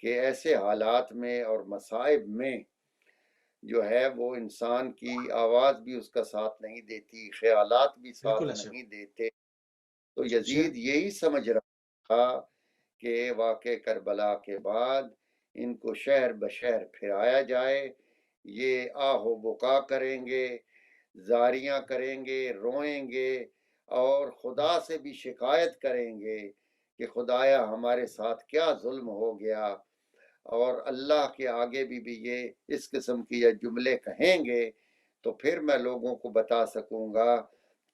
کہ ایسے حالات میں اور مصائب میں جو ہے وہ انسان کی آواز بھی اس کا ساتھ نہیں دیتی، خیالات بھی بالکل ساتھ ایسے نہیں دیتے. تو جی یزید یہی سمجھ رہا تھا کہ واقع کربلا کے بعد ان کو شہر بشہر پھرایا جائے، یہ آہ و بکا کریں گے، زاریاں کریں گے، روئیں گے اور خدا سے بھی شکایت کریں گے کہ خدایا ہمارے ساتھ کیا ظلم ہو گیا. اور اللہ کے آگے بھی یہ اس قسم کی یہ جملے کہیں گے تو پھر میں لوگوں کو بتا سکوں گا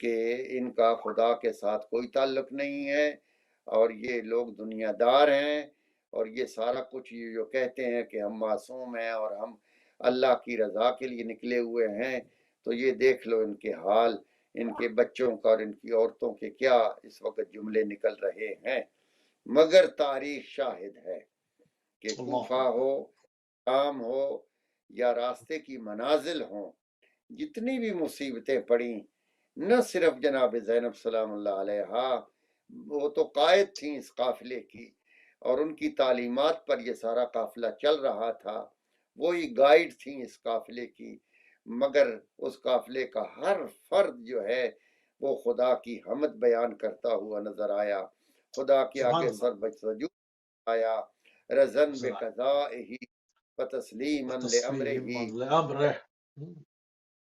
کہ ان کا خدا کے ساتھ کوئی تعلق نہیں ہے اور یہ لوگ دنیا دار ہیں، اور یہ سارا کچھ یہ جو کہتے ہیں کہ ہم معصوم ہیں اور ہم اللہ کی رضا کے لیے نکلے ہوئے ہیں، تو یہ دیکھ لو ان کے حال، ان کے بچوں کا اور ان کی عورتوں کے کیا اس وقت جملے نکل رہے ہیں. مگر تاریخ شاہد ہے کہ اللہ کوفہ اکبر ہو، شام ہو یا راستے کی منازل ہوں، جتنی بھی مصیبتیں پڑیں، نہ صرف جناب زینب سلام اللہ علیہا، وہ تو قائد تھیں اس قافلے کی اور ان کی تعلیمات پر یہ سارا قافلہ چل رہا تھا، وہی گائیڈ تھیں اس قافلے کی، مگر اس قافلے کا ہر فرد جو ہے وہ خدا کی حمد بیان کرتا ہوا نظر آیا، خدا کے سبحان آگے اللہ سر بجسجود آیا. رضن ذرا بقضائه وتسلیما تسلیم لامرہ. امر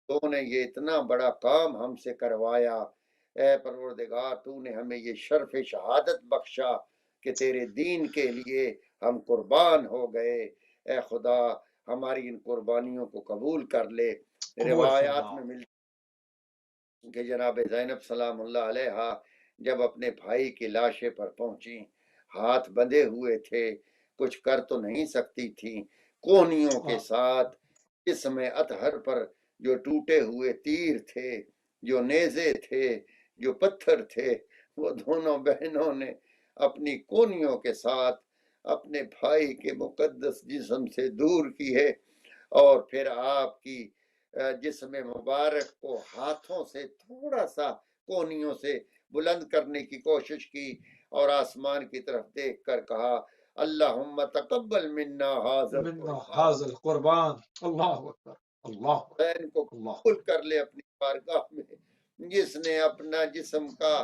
تو نے یہ اتنا بڑا کام ہم سے کروایا، اے پروردگار تو نے ہمیں یہ شرف شہادت بخشا کہ تیرے دین کے لیے ہم قربان ہو گئے. اے خدا ہماری ان قربانیوں کو قبول کر لے. قبول روایات فرما میں ملتا کہ جناب زینب سلام اللہ علیہا جب اپنے بھائی کی لاشے پر پہنچی، ہاتھ بندھے ہوئے تھے، کچھ کر تو نہیں سکتی تھی، کوہنیوں کے ساتھ جسم اطہر پر جو ٹوٹے ہوئے تیر تھے، جو نیزے تھے، جو پتھر تھے، وہ دونوں بہنوں نے اپنی کونیوں کے ساتھ اپنے بھائی کے مقدس جسم سے دور کیے اور پھر آپ کی جسم مبارک کو ہاتھوں سے تھوڑا سا کونیوں سے بلند کرنے کی کوشش کی اور آسمان کی طرف دیکھ کر کہا اللہم تقبل منا حاضر من قربان. هذا القربان اللہ اکبر اللہ حسین کو اللہ قبول کر لے اپنی بارگاہ میں، جس نے اپنا جسم کا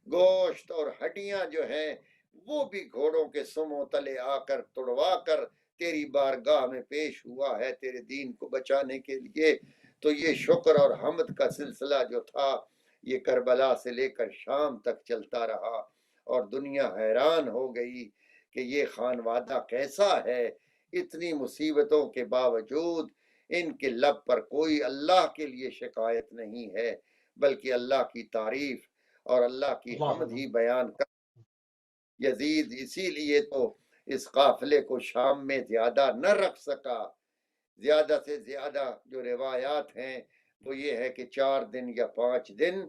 گوشت اور ہڈیاں جو ہیں وہ بھی گھوڑوں کے سموں تلے آ کر توڑوا کر تیری بارگاہ میں پیش ہوا ہے تیرے دین کو بچانے کے لیے. تو یہ شکر اور حمد کا سلسلہ جو تھا یہ کربلا سے لے کر شام تک چلتا رہا اور دنیا حیران ہو گئی کہ یہ خانوادہ کیسا ہے. اتنی مصیبتوں کے باوجود ان کے لب پر کوئی اللہ کے لیے شکایت نہیں ہے بلکہ اللہ کی تعریف اور اللہ کی حمد ہی بیان کر. یزید اسی لیے تو اس قافلے کو شام میں زیادہ نہ رکھ سکا. زیادہ سے زیادہ جو روایات ہیں وہ یہ ہے کہ 4 دن یا 5 دن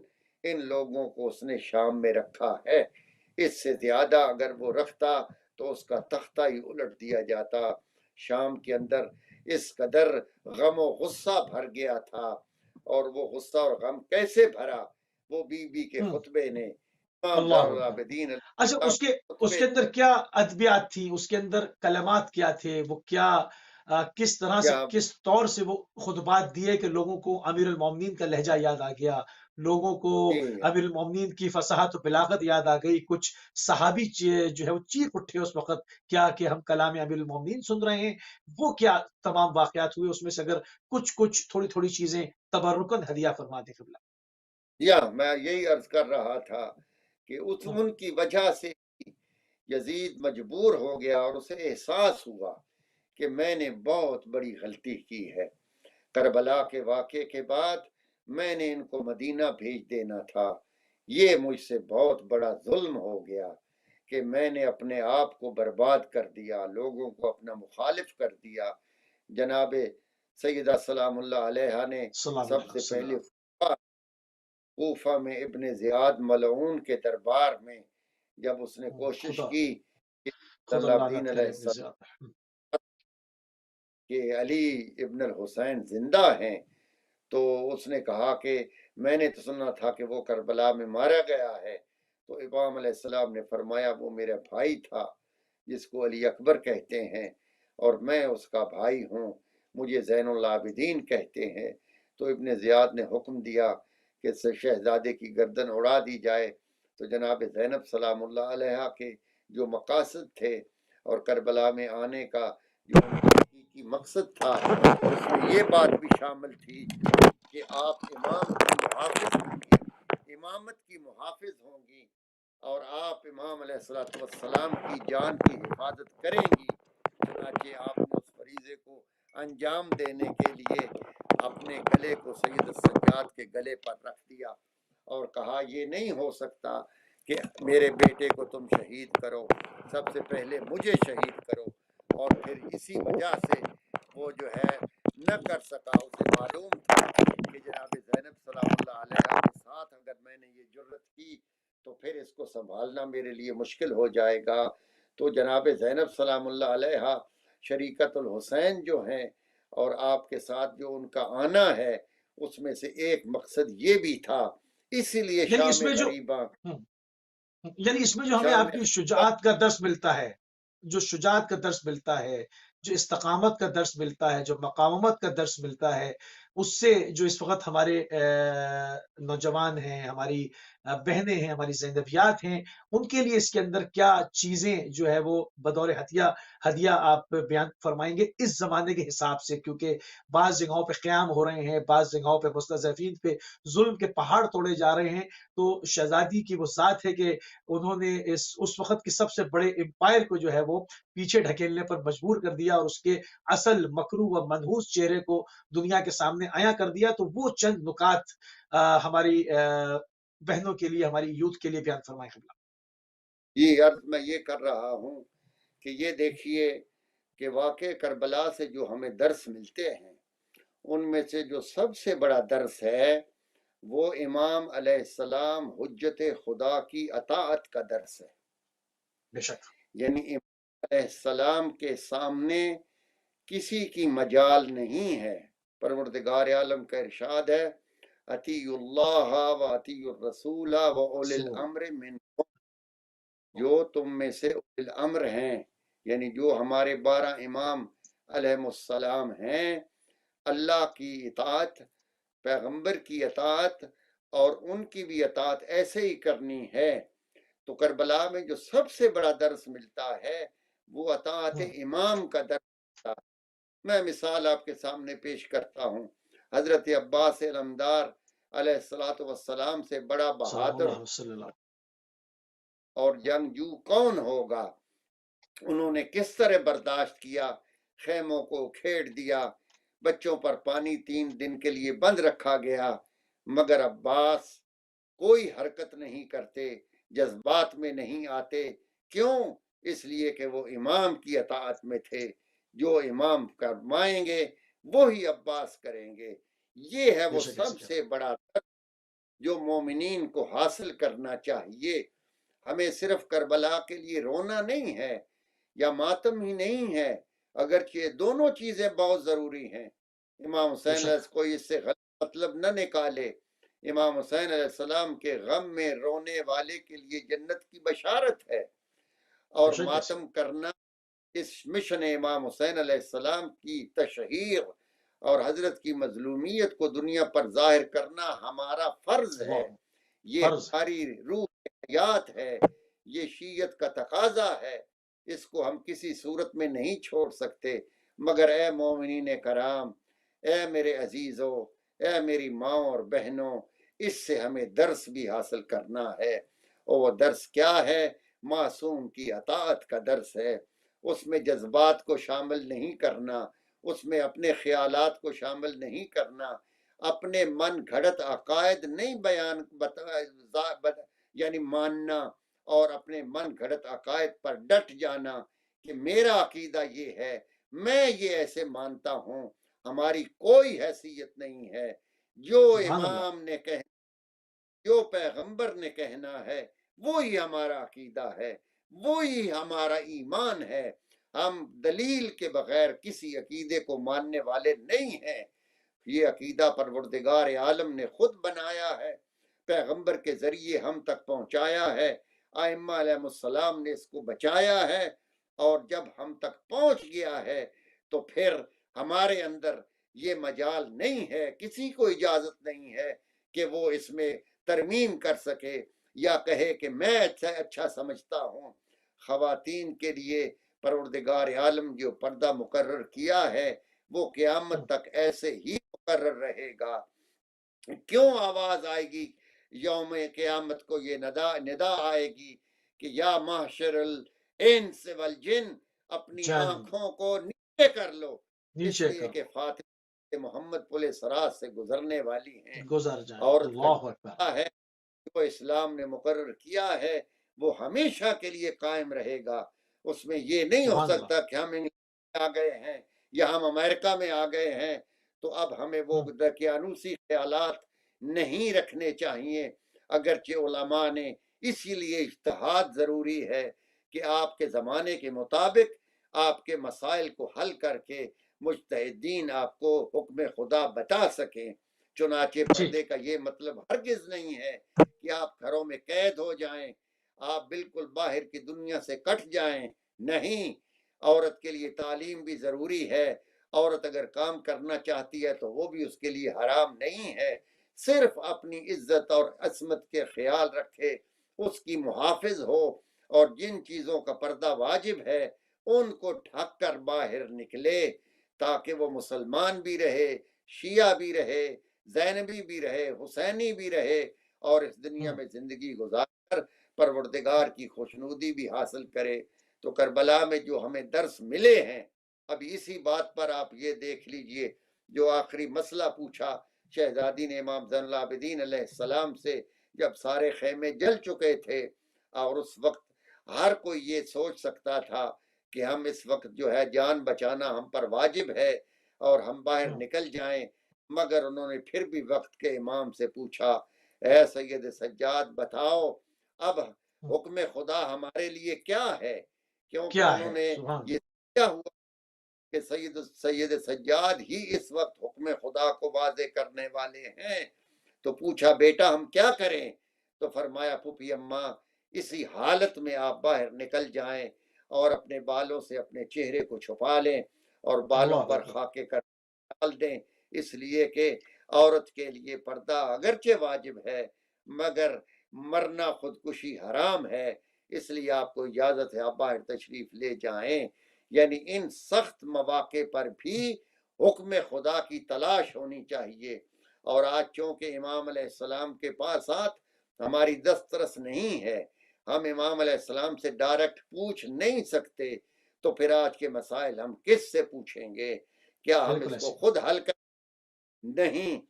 ان لوگوں کو اس نے شام میں رکھا ہے. اس سے زیادہ اگر وہ رکھتا تو اس کا تختہ ہی الٹ دیا جاتا. شام کے اندر اس قدر غم و غصہ بھر گیا تھا، اور وہ غصہ اور غم کیسے بھرا وہ بی بی کے خطبے نے، امام زین اللہ اکبر. العابدین اچھا اس خطبے کے اندر کیا ادبیات تھی، اس کے اندر کلمات کیا تھے، وہ کیا کس طرح سے کیا کس طور سے وہ خطبات دیے کہ لوگوں کو امیر المومنین کا لہجہ یاد آ گیا، لوگوں کو امیر المومنین کی فصاحت و بلاغت یاد آ گئی. کچھ صحابی جو ہے وہ چیخ اٹھے اس وقت کیا کہ ہم کلام امیر المومنین سن رہے ہیں. وہ کیا تمام واقعات ہوئے اس میں سے اگر کچھ تھوڑی تھوڑی چیزیں تبرکن ہدیہ فرما دیں قبلہ. میں یہی عرض کر رہا تھا کہ ان کی وجہ سے یزید مجبور ہو گیا اور اسے احساس ہوا کہ میں نے بہت بڑی غلطی کی ہے. کربلا کے واقعے کے بعد میں نے ان کو مدینہ بھیج دینا تھا. یہ مجھ سے بہت بڑا ظلم ہو گیا کہ میں نے اپنے آپ کو برباد کر دیا، لوگوں کو اپنا مخالف کر دیا. جناب سیدہ سلام اللہ علیہ نے سلام سب اللہ سے پہلے وسلم. کوفہ میں ابن زیاد ملعون کے دربار میں جب اس نے کوشش خدا کی کہ خدا اللہ الدین لعنت علیہ کرے ابن السلام زیاد. کہ علی ابن الحسین زندہ ہیں، تو اس نے کہا کہ میں نے تو سنا تھا کہ وہ کربلا میں مارا گیا ہے. تو امام علیہ السلام نے فرمایا وہ میرا بھائی تھا جس کو علی اکبر کہتے ہیں، اور میں اس کا بھائی ہوں، مجھے زین العابدین کہتے ہیں۔ تو ابن زیاد نے حکم دیا کہ شہزادے کی گردن اڑا دی جائے۔ تو جناب زینب سلام اللہ علیہ کے جو مقاصد تھے اور کربلا میں آنے کا جو حقیقی مقصد تھا، اس میں یہ بات بھی شامل تھی کہ آپ امام کی محافظ ہوں گی، امامت کی محافظ ہوں گی، اور آپ امام علیہ السلام کی جان کی حفاظت کریں گی۔ چنانچہ آپ نے اس فریضے کو انجام دینے کے لیے اپنے گلے کو سید السجاد کے گلے پر رکھ دیا اور کہا یہ نہیں ہو سکتا کہ میرے بیٹے کو تم شہید کرو، سب سے پہلے مجھے شہید کرو۔ اور پھر اسی وجہ سے وہ جو ہے نہ کر سکا، اسے معلوم تھا کہ جناب زینب سلام اللہ علیہ کے ساتھ اگر میں نے یہ جرت کی تو پھر اس کو سنبھالنا میرے لیے مشکل ہو جائے گا۔ تو جناب زینب سلام اللہ علیہ شریکت الحسین جو ہیں اور آپ کے ساتھ جو ان کا آنا ہے، اس میں سے ایک مقصد یہ بھی تھا، اسی لیے یعنی اس شام میں جو غریباں یعنی اس میں جو ہمیں شام آپ کی شجاعت کا درس ملتا ہے، جو شجاعت کا درس ملتا ہے، جو استقامت کا درس ملتا ہے، جو مقاومت کا درس ملتا ہے، اس سے جو اس وقت ہمارے نوجوان ہیں، ہماری بہنیں ہیں، ہماری زینبیات ہیں، ان کے لیے اس کے اندر کیا چیزیں جو ہے وہ بطور ہدیہ آپ بیان فرمائیں گے اس زمانے کے حساب سے؟ کیونکہ بعض جگہوں پہ قیام ہو رہے ہیں، بعض جگہوں پہ مستضعفین پہ ظلم کے پہاڑ توڑے جا رہے ہیں، تو شہزادی کی وہ ذات ہے کہ انہوں نے اس وقت کے سب سے بڑے امپائر کو جو ہے وہ پیچھے ڈھکیلنے پر مجبور کر دیا اور اس کے اصل مکروہ و منحوس چہرے کو دنیا کے سامنے عیاں کر دیا۔ تو وہ چند نکات ہماری بہنوں کے لیے، ہماری یوتھ کے لیے بیان فرمائیں قبلہ۔ یہ عرض میں یہ کر رہا ہوں کہ یہ دیکھیے کہ واقع کربلا سے جو ہمیں درس ملتے ہیں، ان میں سے جو سب سے بڑا درس ہے وہ امام علیہ السلام حجت خدا کی اطاعت کا درس ہے۔ بے شک یعنی امام علیہ السلام کے سامنے کسی کی مجال نہیں ہے۔ پروردگار عالم کا ارشاد ہے، اطیعوا اللہ و اطیعوا الرسول و اولی الامر منکم، جو تم میں سے اولی الامر ہیں، یعنی جو ہمارے 12 امام علیہ السلام ہیں، اللہ کی اطاعت، پیغمبر کی اطاعت اور ان کی بھی اطاعت ایسے ہی کرنی ہے۔ تو کربلا میں جو سب سے بڑا درس ملتا ہے وہ اطاعت امام کا درس ملتا ہے۔ میں مثال آپ کے سامنے پیش کرتا ہوں، حضرت عباس علمدار علیہ السلام سے بڑا بہادر اور جنگجو کون ہوگا؟ انہوں نے کس طرح برداشت کیا، خیموں کو کھیڑ دیا، بچوں پر پانی 3 دن کے لیے بند رکھا گیا، مگر عباس کوئی حرکت نہیں کرتے، جذبات میں نہیں آتے۔ کیوں؟ اس لیے کہ وہ امام کی اطاعت میں تھے، جو امام فرمائیں گے وہی عباس کریں گے۔ یہ ہے وہ سب سے بڑا درس جو مومنین کو حاصل کرنا چاہیے۔ ہمیں صرف کربلا کے لیے رونا نہیں ہے یا ماتم ہی نہیں ہے، اگرچہ دونوں چیزیں بہت ضروری ہیں۔ امام حسین کوئی اس سے غلط مطلب نہ نکالے، امام حسین علیہ السلام کے غم میں رونے والے کے لیے جنت کی بشارت ہے، اور ماتم کرنا اس مشن امام حسین علیہ السلام کی تشہیر اور حضرت کی مظلومیت کو دنیا پر ظاہر کرنا ہمارا فرض ہے، یہ ہماری روح حیات ہے، یہ شیعت کا تقاضا ہے، اس کو ہم کسی صورت میں نہیں چھوڑ سکتے۔ مگر اے مومنین کرام، اے میرے عزیزوں، اے میری ماں اور بہنوں، اس سے ہمیں درس بھی حاصل کرنا ہے، اور وہ درس کیا ہے؟ معصوم کی اطاعت کا درس ہے۔ اس میں جذبات کو شامل نہیں کرنا، اس میں اپنے خیالات کو شامل نہیں کرنا، اپنے من گھڑت عقائد نہیں یعنی ماننا اور اپنے من گھڑت عقائد پر ڈٹ جانا کہ میرا عقیدہ یہ ہے، میں یہ ایسے مانتا ہوں، ہماری کوئی حیثیت نہیں ہے۔ جو امام نے کہنا، جو پیغمبر نے کہنا ہے، وہی ہمارا عقیدہ ہے، وہی ہمارا ایمان ہے۔ ہم دلیل کے بغیر کسی عقیدے کو ماننے والے نہیں ہیں۔ یہ عقیدہ پروردگار عالم نے خود بنایا ہے، پیغمبر کے ذریعے ہم تک پہنچایا ہے، ائمہ علیہ السلام نے اس کو بچایا ہے، اور جب ہم تک پہنچ گیا ہے تو پھر ہمارے اندر یہ مجال نہیں ہے، کسی کو اجازت نہیں ہے کہ وہ اس میں ترمیم کر سکے یا کہے کہ میں اچھا سمجھتا ہوں۔ خواتین کے لیے پروردگار عالم جو پردہ مقرر کیا ہے وہ قیامت تک ایسے ہی مقرر رہے گا۔ کیوں آواز آئے گی یوم قیامت کو، یہ ندا آئے گی کہ یا معاشر الانس والجن، اپنی جن آنکھوں کو نیچے کر لو، اس نیچے لیے کر کہ فاتح محمد پل سرات سے گزرنے والی ہیں۔ گزر جائیں۔ عورت کا اللہ اکبر۔ ہے جو اسلام نے مقرر کیا ہے وہ ہمیشہ کے لیے قائم رہے گا۔ اس میں یہ نہیں ہو سبحان اللہ۔ سکتا کہ ہم انگلینڈ میں آ گئے ہیں یا ہم امریکہ میں آ گئے ہیں تو اب ہمیں وہ دقیانوسی خیالات نہیں رکھنے چاہیے۔ اگرچہ علماء نے اسی لیے اجتہاد ضروری ہے کہ آپ کے زمانے کے مطابق آپ کے مسائل کو حل کر کے مجتہدین آپ کو حکم خدا بتا سکیں۔ چنانچہ پردے کا یہ مطلب ہرگز نہیں ہے کہ آپ گھروں میں قید ہو جائیں، آپ بالکل باہر کی دنیا سے کٹ جائیں، نہیں۔ عورت کے لیے تعلیم بھی ضروری ہے، عورت اگر کام کرنا چاہتی ہے تو وہ بھی اس کے لیے حرام نہیں ہے، صرف اپنی عزت اور عصمت کے خیال رکھے، اس کی محافظ ہو، اور جن چیزوں کا پردہ واجب ہے ان کو ڈھک کر باہر نکلے تاکہ وہ مسلمان بھی رہے، شیعہ بھی رہے، زینبی بھی رہے، حسینی بھی رہے، اور اس دنیا میں زندگی گزار کر پروردگار کی خوشنودی بھی حاصل کرے۔ تو کربلا میں جو ہمیں درس ملے ہیں، اب اسی بات پر آپ یہ دیکھ لیجئے، جو آخری مسئلہ پوچھا شہزادی نے امام زین العابدین علیہ السلام سے، جب سارے خیمے جل چکے تھے اور اس وقت ہر کوئی یہ سوچ سکتا تھا کہ ہم اس وقت جو ہے جان بچانا ہم پر واجب ہے اور ہم باہر نکل جائیں، مگر انہوں نے پھر بھی وقت کے امام سے پوچھا، اے سید سجاد بتاؤ اب حکم خدا ہمارے لیے کیا ہے؟ کیونکہ کیا انہوں ہے؟ نے سبحان یہ کیا ہوا کہ سید سجاد ہی اس وقت حکم خدا کو واضح کرنے والے ہیں۔ تو پوچھا بیٹا ہم کیا کریں؟ تو فرمایا پھوپھی اماں اسی حالت میں آپ باہر نکل جائیں اور اپنے بالوں سے اپنے چہرے کو چھپا لیں اور بالوں اللہ پر اکبر۔ خاکے کر ڈال دیں، اس لیے کہ عورت کے لیے پردہ اگرچہ واجب ہے مگر مرنا خودکشی حرام ہے، اس لیے آپ کو اجازت ہے آپ باہر تشریف لے جائیں۔ یعنی ان سخت مواقع پر بھی حکم خدا کی تلاش ہونی چاہیے، اور آج چونکہ امام علیہ السلام کے پاسات ہماری دسترس نہیں ہے، ہم امام علیہ السلام سے ڈائریکٹ پوچھ نہیں سکتے، تو پھر آج کے مسائل ہم کس سے پوچھیں گے؟ کیا ہم بالکل اس کو ایسے۔ خود حل کر؟ نہیں،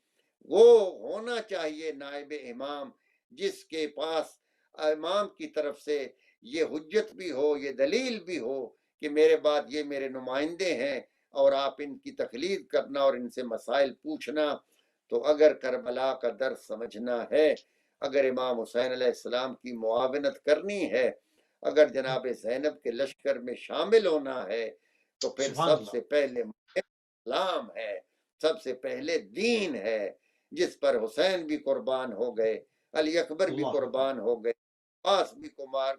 وہ ہونا چاہیے نائب امام جس کے پاس امام کی طرف سے یہ حجت بھی ہو، یہ دلیل بھی ہو کہ میرے بعد یہ میرے نمائندے ہیں اور آپ ان کی تقلید کرنا اور ان سے مسائل پوچھنا۔ تو اگر کربلا کا درس سمجھنا ہے، اگر امام حسین علیہ السلام کی معاونت کرنی ہے، اگر جناب زینب کے لشکر میں شامل ہونا ہے، تو پھر سبحان سب اللہ۔ سے پہلے اسلام ہے، سب سے پہلے دین ہے، جس پر حسین بھی قربان ہو گئے، علی اکبر بھی اللہ اکبر۔ قربان ہو گئے، عباس بھی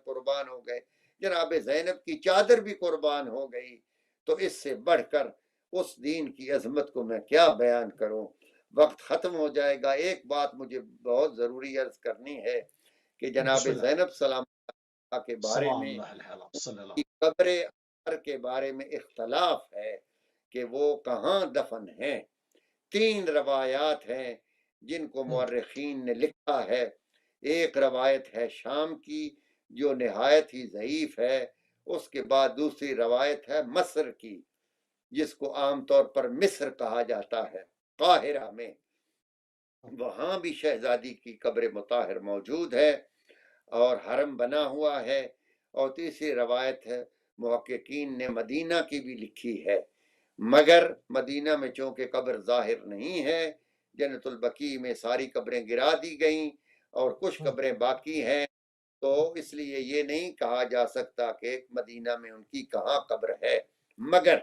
قربان ہو گئے، جناب زینب کی چادر بھی قربان ہو گئی۔ تو اس سے بڑھ کر اس دین کی عظمت کو میں کیا بیان کروں؟ وقت ختم ہو جائے گا۔ ایک بات مجھے بہت ضروری عرض کرنی ہے کہ جناب بسم اللہ۔ زینب سلام اللہ کے بارے سلام میں، اللہ علیہ صلی اللہ کی قبر اثر کے بارے میں اختلاف ہے کہ وہ کہاں دفن ہیں۔ 3 روایات ہیں جن کو مورخین نے لکھا ہے۔ ایک روایت ہے شام کی جو نہایت ہی ضعیف ہے، اس کے بعد دوسری روایت ہے مصر کی جس کو عام طور پر مصر کہا جاتا ہے، قاہرہ میں، وہاں بھی شہزادی کی قبر مطہر موجود ہے اور حرم بنا ہوا ہے۔ اور تیسری روایت ہے محققین نے مدینہ کی بھی لکھی ہے، مگر مدینہ میں چونکہ قبر ظاہر نہیں ہے، جنت البقیع میں ساری قبریں گرا دی گئیں اور کچھ قبریں باقی ہیں، تو اس لیے یہ نہیں کہا جا سکتا کہ مدینہ میں ان کی کہاں قبر ہے۔ مگر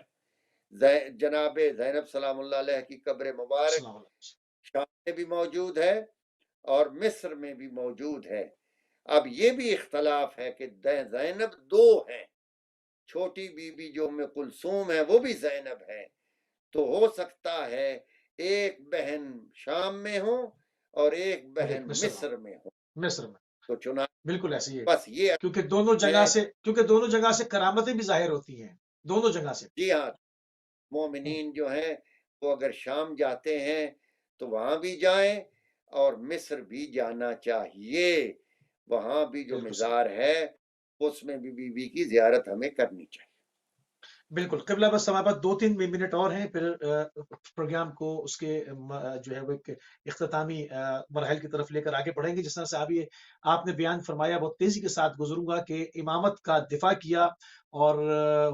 جناب زینب سلام اللہ علیہ کی قبر مبارک علیہ۔ شام میں بھی موجود ہے اور مصر میں بھی موجود ہے۔ اب یہ بھی اختلاف ہے کہ زینب 2 ہیں، چھوٹی بیوی جو ام کلثوم ہے وہ بھی زینب ہے، تو ہو سکتا ہے ایک بہن شام میں ہو اور ایک اور ایک بہن مصر میں، مصر میں ہو، مصر میں، تو چنانچہ بالکل ایسے ہی ہے، بس یہ ہے۔ کیونکہ دونوں جگہ سے کرامتیں بھی ظاہر ہوتی ہیں، دونوں جگہ سے۔ جی ہاں، ہوں، مومنین جو ہیں وہ اگر شام جاتے ہیں تو وہاں بھی جائیں، اور مصر بھی جانا چاہیے، وہاں بھی جو بالکل صحیح، مزار ہے اس میں بھی بی بی کی زیارت ہمیں کرنی چاہیے۔ بالکل قبلہ بس ہمارے پاس 2-3 منٹ اور ہیں، پھر پروگرام کو اس کے جو ہے وہ ایک اختتامی مراحل کی طرف لے کر آگے بڑھیں گے۔ جس طرح سے ابھی آپ نے بیان فرمایا، بہت تیزی کے ساتھ گزروں گا کہ امامت کا دفاع کیا، اور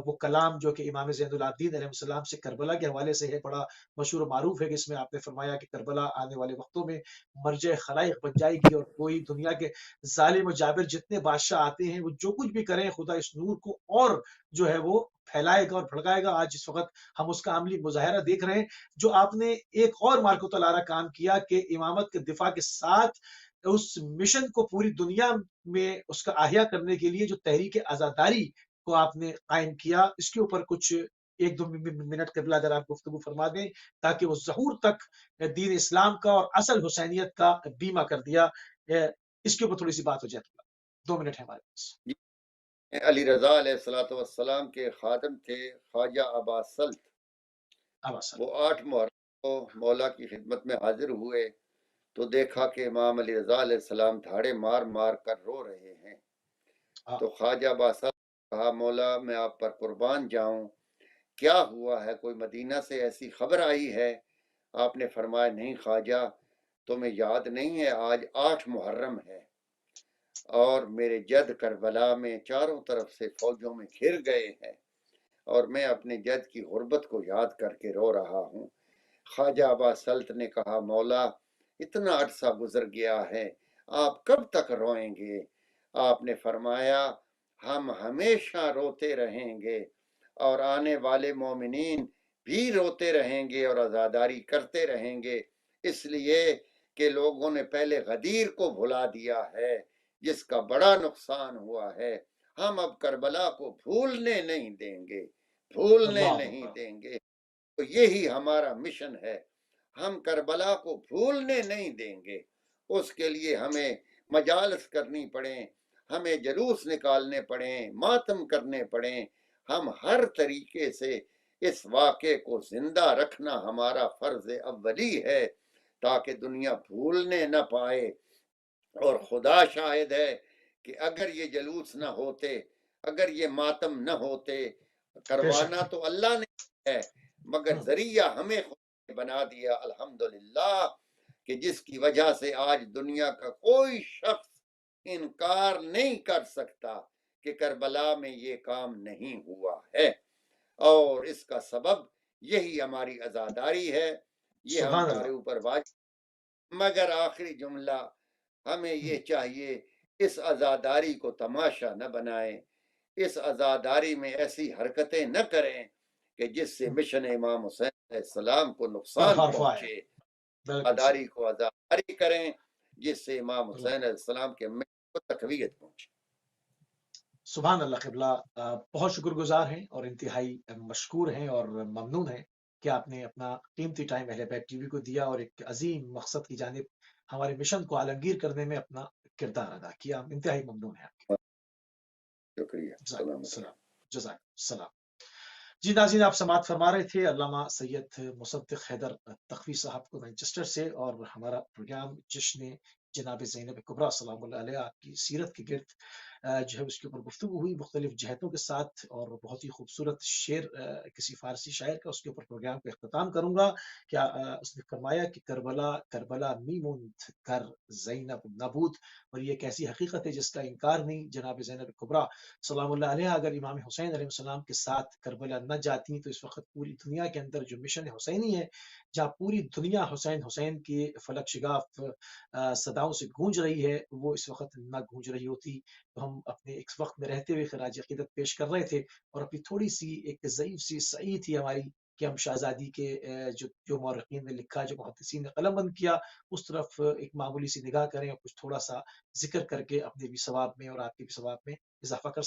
وہ کلام جو کہ امام زین العابدین علیہ السلام سے کربلا کے حوالے سے ہے، بڑا مشہور و معروف ہے، کہ اس میں آپ نے فرمایا کہ کربلا آنے والے وقتوں میں مرجع خلائق بن جائے گی، اور کوئی دنیا کے ظالم و جابر جتنے بادشاہ آتے ہیں وہ جو کچھ بھی کریں، خدا اس نور کو اور جو ہے وہ پھیلائے گا اور بھڑکائے گا۔ آج اس وقت ہم اس کا عملی مظاہرہ دیکھ رہے ہیں۔ جو آپ نے ایک اور مارکو تلارا کام کیا کہ امامت کے دفاع کے ساتھ اس مشن کو پوری دنیا میں اس کا احیاء کرنے کے لیے جو تحریک آزاداری کو آپ نے قائم کیا، اس کے اوپر کچھ 1-2 منٹ قبلہ اگر آپ گفتگو فرما دیں، تاکہ وہ ظہور تک دین اسلام کا اور اصل حسینیت کا بیمہ کر دیا، اس کے اوپر تھوڑی سی بات ہو جائے۔ 2 منٹ ہے ہمارے پاس۔ علی رضا علیہ السلام کے خادم تھے خواجہ عباس سلط، اب اصل وہ 8 محرم کو مولا کی خدمت میں حاضر ہوئے تو دیکھا کہ امام علی رضا علیہ السلام دھاڑے مار مار کر رو رہے ہیں، تو خواجہ عباس سلط نے کہا مولا میں آپ پر قربان جاؤں، کیا ہوا ہے؟ کوئی مدینہ سے ایسی خبر آئی ہے؟ آپ نے فرمایا نہیں خواجہ، تمہیں یاد نہیں ہے آج 8 محرم ہے، اور میرے جد کربلا میں چاروں طرف سے فوجوں میں گھر گئے ہیں، اور میں اپنے جد کی غربت کو یاد کر کے رو رہا ہوں۔ خواجہ عباس سلط نے کہا مولا اتنا عرصہ گزر گیا ہے، آپ کب تک روئیں گے؟ آپ نے فرمایا ہم ہمیشہ روتے رہیں گے، اور آنے والے مومنین بھی روتے رہیں گے اور عزاداری کرتے رہیں گے، اس لیے کہ لوگوں نے پہلے غدیر کو بھلا دیا ہے جس کا بڑا نقصان ہوا ہے، ہم اب کربلا کو بھولنے نہیں دیں گے، بھولنے اللہ نہیں اکبر، دیں گے۔ تو یہی ہمارا مشن ہے، ہم کربلا کو بھولنے نہیں دیں گے، اس کے لیے ہمیں مجالس کرنی پڑیں، ہمیں جلوس نکالنے پڑیں، ماتم کرنے پڑیں، ہم ہر طریقے سے اس واقعے کو زندہ رکھنا ہمارا فرض اولی ہے، تاکہ دنیا بھولنے نہ پائے۔ اور خدا شاہد ہے کہ اگر یہ جلوس نہ ہوتے، اگر یہ ماتم نہ ہوتے، بے شک، کروانا تو اللہ نے ہے، مگر ہوں، ذریعہ ہمیں خدا نے بنا دیا الحمدللہ، کہ جس کی وجہ سے آج دنیا کا کوئی شخص انکار نہیں کر سکتا کہ کربلا میں یہ کام نہیں ہوا ہے، اور اس کا سبب یہی ہماری عزاداری ہے، یہ سبحان ہمارے اللہ، اوپر واجب۔ مگر آخری جملہ، ہمیں ہوں، یہ چاہیے اس عزاداری کو تماشا نہ بنائیں، اس عزاداری میں ایسی حرکتیں نہ کریں کہ جس سے ہوں، مشن امام حسین علیہ السلام کو پر نقصان حرف آئے، پہنچے، بالکل عزاداری صحیح، کو عزاداری کریں جس سے امام اللہ، حسین علیہ السلام کے مشن کو تقویت پہنچے۔ سبحان اللہ قبلہ، بہت شکر گزار ہیں اور انتہائی مشکور ہیں اور ممنون ہیں کہ آپ نے اپنا قیمتی ٹائم اہل بیت ٹی وی کو دیا، اور ایک عظیم مقصد کی جانب ہمارے مشن کو عالمگیر کرنے میں اپنا کردار ادا کیا۔ ہم انتہائی ممنون ہیں آپ کے۔ شکریہ، جزاک سلامت رہے۔ السلام، جزاک السلام۔ جی ناظرین، آپ سماعت فرما رہے تھے علامہ سید مصدق حیدر تقوی صاحب کو مانچسٹر سے، اور ہمارا پروگرام جشن جناب زینب کبریٰ سلام اللہ علیہ آپ کی سیرت کے گرد جو ہے اس کے اوپر گفتگو ہوئی مختلف جہتوں کے ساتھ، اور بہت ہی خوبصورت شعر کسی فارسی شاعر کا، اس کے اوپر پروگرام کو اختتام کروں گا۔ کیا اس نے فرمایا کہ کربلا کربلا می موند کر زینب نبود، اور یہ ایک ایسی حقیقت ہے جس کا انکار نہیں۔ جناب زینب کبریٰ سلام اللہ علیہ اگر امام حسین علیہ السلام کے ساتھ کربلا نہ جاتی تو اس وقت پوری دنیا کے اندر جو مشن حسینی ہے، جہاں پوری دنیا حسین حسین کی فلک شگاف صداؤں سے گونج رہی ہے، وہ اس وقت نہ گونج رہی ہوتی۔ تو ہم اپنے ایک وقت میں رہتے ہوئے خراج عقیدت پیش کر رہے تھے، اور اپنی تھوڑی سی ایک ضعیف سی سعی تھی ہماری کہ ہم شہزادی کے جو مورخین نے لکھا، جو محدثین نے قلم بند کیا، اس طرف ایک معمولی سی نگاہ کریں اور کچھ تھوڑا سا ذکر کر کے اپنے بھی ثواب میں اور آپ کے بھی ثواب میں اضافہ کر